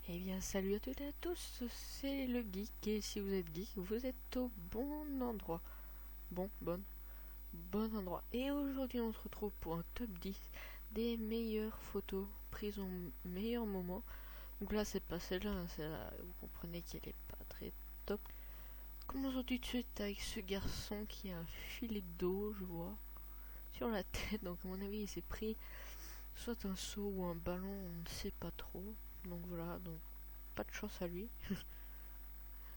Eh bien, salut à toutes et à tous, c'est le geek, et si vous êtes geek, vous êtes au bon endroit. Bon endroit. Et aujourd'hui, on se retrouve pour un top 10 des meilleures photos prises au meilleur moment. Donc là, c'est pas celle-là, hein, celle-là, vous comprenez qu'elle est pas très top. Commençons tout de suite avec ce garçon qui a un filet d'eau, je vois, sur la tête. Donc, à mon avis, il s'est pris soit un seau ou un ballon, on ne sait pas trop. Donc voilà, donc pas de chance à lui.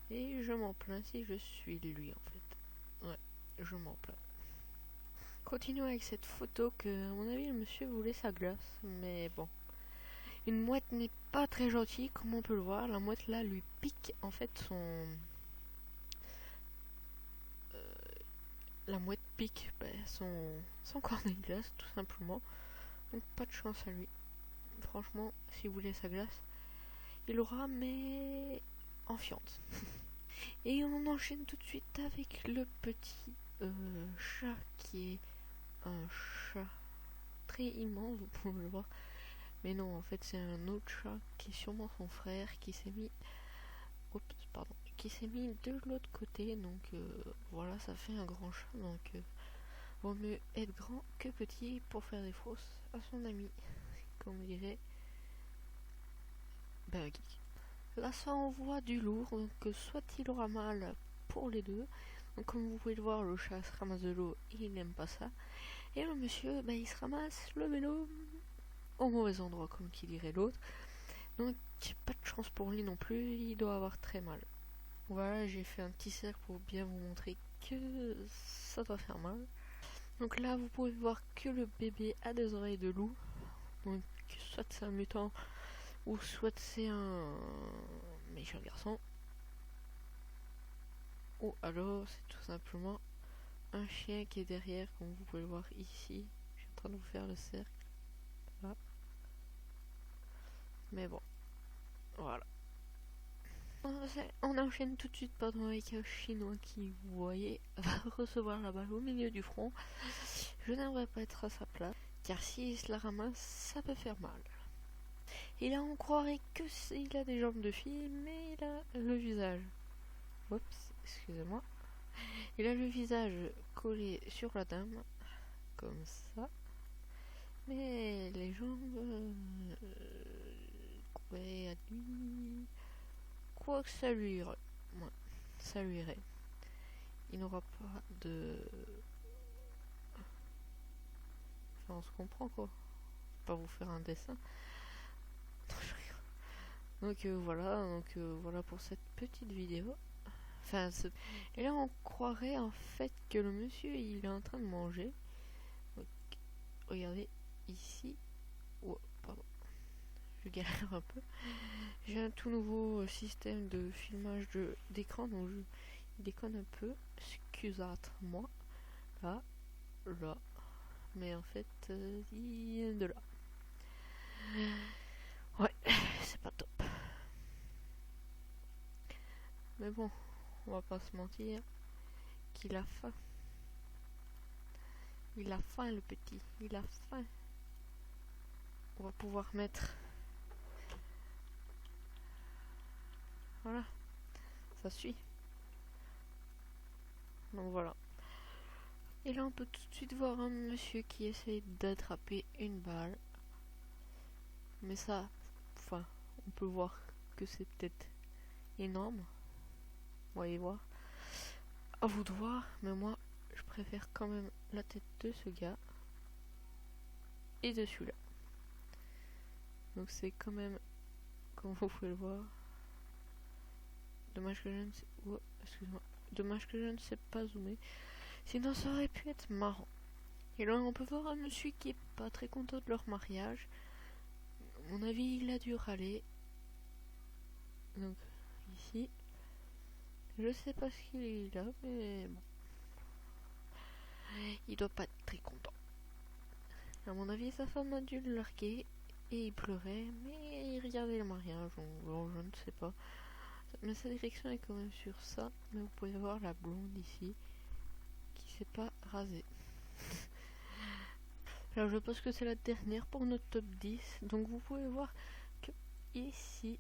Et je m'en plains si je suis lui en fait. Ouais, je m'en plains. Continuons avec cette photo que, à mon avis, le monsieur voulait sa glace. Mais bon. Une mouette n'est pas très gentille, comme on peut le voir. La mouette là lui pique en fait son. La mouette pique son cornet de glace, tout simplement. Donc pas de chance à lui. Franchement, s'il voulait sa glace, il aura, mais en fiente. Et on enchaîne tout de suite avec le petit chat qui est un chat très immense, vous pouvez le voir. Mais non, en fait, c'est un autre chat qui est sûrement son frère qui s'est mis. Qui s'est mis de l'autre côté. Donc voilà, ça fait un grand chat. Donc vaut mieux être grand que petit pour faire des fausses à son ami. Comme dirait Buggy. Là, ça envoie du lourd. Donc soit il aura mal pour les deux. Donc comme vous pouvez le voir, le chat se ramasse de l'eau et il n'aime pas ça. Et le monsieur, il se ramasse le vélo au mauvais endroit, comme qui dirait l'autre. Donc pas de chance pour lui non plus, il doit avoir très mal. Voilà, j'ai fait un petit cercle pour bien vous montrer que ça doit faire mal. Donc là, vous pouvez voir que le bébé a des oreilles de loup. Donc soit c'est un mutant, ou soit c'est un méchant garçon. Ou alors c'est tout simplement un chien qui est derrière, comme vous pouvez le voir ici. Je suis en train de vous faire le cercle. Là. Mais bon, voilà. On enchaîne tout de suite avec un chinois qui, vous voyez, va recevoir la balle au milieu du front. Je n'aimerais pas être à sa place, car s'il se la ramasse, ça peut faire mal. Et là, on croirait que il a des jambes de fille, mais il a le visage. Oups, excusez-moi. Il a le visage collé sur la dame, comme ça. Mais les jambes, à lui, quoi que ça lui irait. Ouais, ça lui irait. Il n'aura pas de. Enfin, on se comprend quoi. Pas vous faire un dessin. Donc voilà pour cette petite vidéo. Enfin, et là on croirait en fait que le monsieur il est en train de manger. Donc, regardez ici. Oh, pardon, je galère un peu. J'ai un tout nouveau système de filmage d'écran, donc je déconne un peu. Excusez-moi. Là. Mais en fait, il vient de là. Ouais, c'est pas top. Mais bon, on va pas se mentir qu'il a faim. Il a faim le petit, il a faim. On va pouvoir mettre. Voilà, ça suit. Donc voilà. Et là on peut tout de suite voir un monsieur qui essaye d'attraper une balle. Mais ça, enfin, on peut voir que c'est peut-être énorme. Voyez voir. À vous de voir, mais moi je préfère quand même la tête de ce gars et de celui-là. Donc c'est quand même, comme vous pouvez le voir. Dommage que je ne sais. Oh, excuse-moi. Dommage que je ne sais pas zoomer. Sinon ça aurait pu être marrant. Et là on peut voir un monsieur qui est pas très content de leur mariage. À mon avis il a dû râler. Donc ici. Je sais pas ce qu'il est là, mais bon. Il doit pas être très content. À mon avis sa femme a dû le larguer. Et il pleurait, mais il regardait le mariage. Bon, je ne sais pas. Mais sa direction est quand même sur ça. Mais vous pouvez voir la blonde ici. Qui s'est pas rasée. Alors je pense que c'est la dernière pour notre top 10. Donc vous pouvez voir que ici,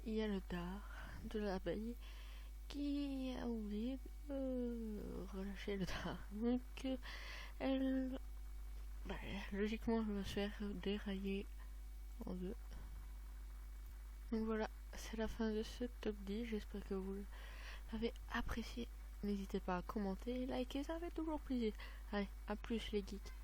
il y a le dard de l'abeille qui a oublié de relâcher le dard. Donc elle, logiquement, elle va se faire dérailler en deux. Donc voilà, c'est la fin de ce top 10. J'espère que vous l'avez apprécié. N'hésitez pas à commenter et liker, ça fait toujours plaisir. Allez, à plus les geeks.